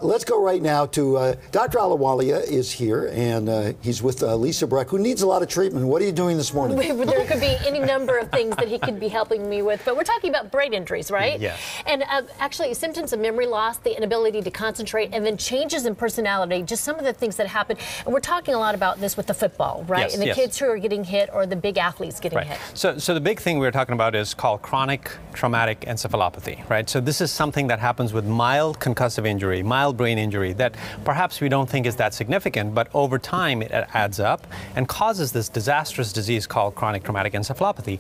Let's go right now to Dr. Ahluwalia is here, and he's with Lisa Breck, who needs a lot of treatment. What are you doing this morning? There could be any number of things that he could be helping me with, but we're talking about brain injuries, right? Yes. And actually symptoms of memory loss, the inability to concentrate, and then changes in personality, just some of the things that happen. And we're talking a lot about this with the football, right? Yes, and the kids who are getting hit, or the big athletes getting hit. So the big thing we're talking about is called chronic traumatic encephalopathy, right? So this is something that happens with mild concussive injury, mild brain injury, that perhaps we don't think is that significant, but over time it adds up and causes this disastrous disease called chronic traumatic encephalopathy.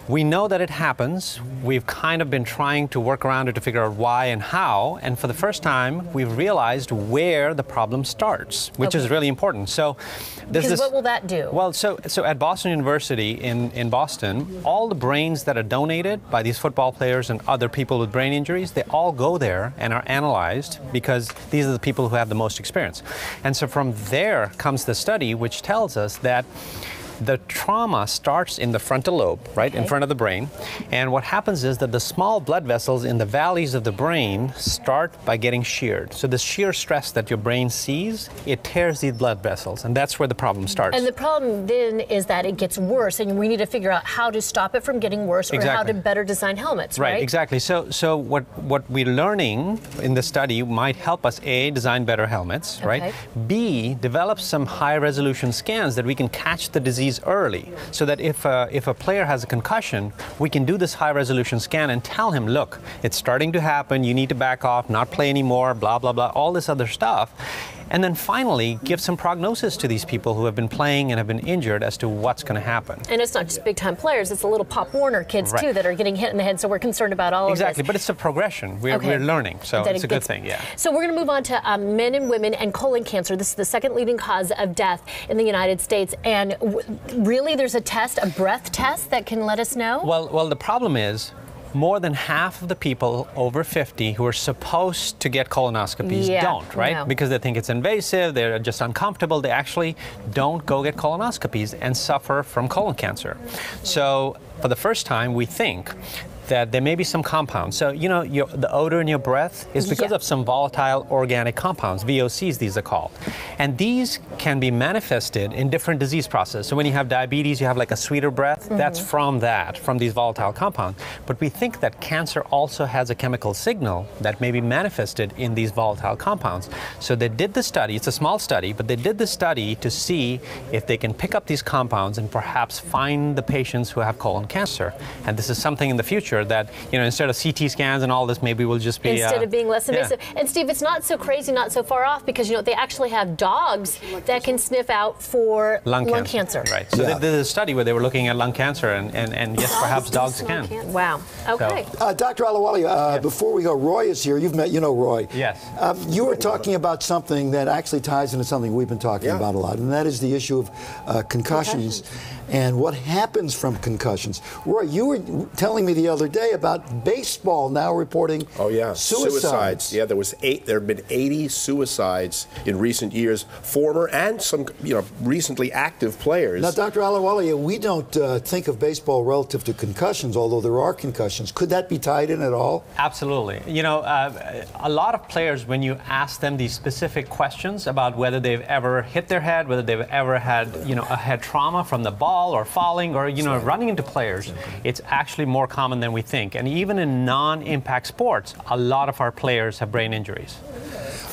We know that it happens. We've kind of been trying to work around it to figure out why and how, and for the first time we've realized where the problem starts, which is really important. So because what will that do? Well, so at Boston University in Boston, all the brains that are donated by these football players and other people with brain injuries, they all go there and are analyzed because these are the people who have the most experience. And so from there comes the study which tells us that the trauma starts in the frontal lobe, right, in front of the brain. And what happens is that the small blood vessels in the valleys of the brain start by getting sheared. So the shear stress that your brain sees, it tears these blood vessels, and that's where the problem starts. And the problem then is that it gets worse, and we need to figure out how to stop it from getting worse, or how to better design helmets, right? Right, exactly. So what we're learning in the study might help us, A, design better helmets, right? B, develop some high-resolution scans that we can catch the disease early, so that if a player has a concussion, we can do this high-resolution scan and tell him, look, it's starting to happen, you need to back off, not play anymore, blah, blah, blah, all this other stuff. And then finally, give some prognosis to these people who have been playing and have been injured as to what's going to happen. And it's not just big-time players, it's the little Pop Warner kids, too, that are getting hit in the head, so we're concerned about all of this. Exactly, but it's a progression. We're learning, so it's a good thing, yeah. So we're going to move on to men and women and colon cancer. This is the second leading cause of death in the United States. And really, there's a test, a breath test, that can let us know? Well, the problem is, more than half of the people over 50 who are supposed to get colonoscopies don't, right? No. Because they think it's invasive, they're just uncomfortable. They actually don't go get colonoscopies and suffer from colon cancer. So for the first time, we think that there may be some compounds. So, you know, the odor in your breath is because of some volatile organic compounds, VOCs these are called. And these can be manifested in different disease processes. So when you have diabetes, you have like a sweeter breath. That's from these volatile compounds. But we think that cancer also has a chemical signal that may be manifested in these volatile compounds. So they did the study, it's a small study, but they did the study to see if they can pick up these compounds and perhaps find the patients who have colon cancer. And this is something in the future that, you know, instead of CT scans and all this, maybe we'll just be... Instead of being less invasive. And Steve, it's not so crazy, not so far off, because, you know, they actually have dogs that can sniff out for lung cancer. Right. So they did a study where they were looking at lung cancer, and yes, perhaps dogs can. Wow. Okay. So, Dr. Ahluwalia, before we go, Roy is here. You know Roy. Yes. You were talking about something that actually ties into something we've been talking about a lot, and that is the issue of concussions and what happens from concussions. Roy, you were telling me the other day about baseball now reporting suicides. Yeah, there have been 80 suicides in recent years, former and some, you know, recently active players. Now, Dr. Ahluwalia, we don't think of baseball relative to concussions, although there are concussions. Could that be tied in at all? Absolutely. You know, a lot of players, when you ask them these specific questions about whether they've ever hit their head, whether they've ever had, you know, a head trauma from the ball or falling or, you know, running into players, it's actually more common than we think. And even in non-impact sports, a lot of our players have brain injuries.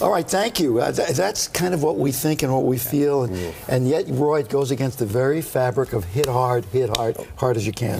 All right, thank you. That's kind of what we think and what we feel. And yet, Roy, it goes against the very fabric of hit hard as you can.